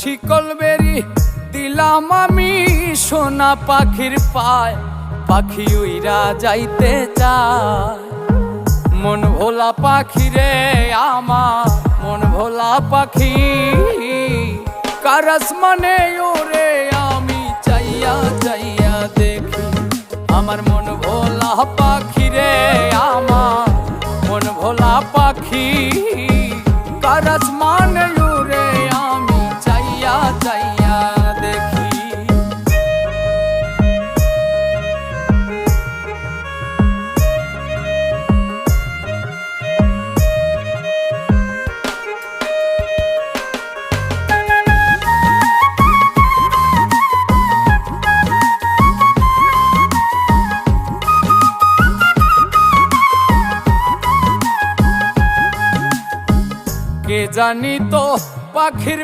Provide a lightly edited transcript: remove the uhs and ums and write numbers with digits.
শিকল বেরি দিলাম আমি সোনা পাখির পায়, পাখি উইরা যাইতে চায়। মন ভোলা পাখি রে আমার, মন ভোলা পাখি, কার আসমানে ওরে আমি চাইয়া চাইয়া দেখি। আমার মন ভোলা পাখি রে আমার, মন ভোলা পাখি, কার আসমানে ওরে আমি চাইয়া চাইয়া দেখি। কে জানি তো পাখির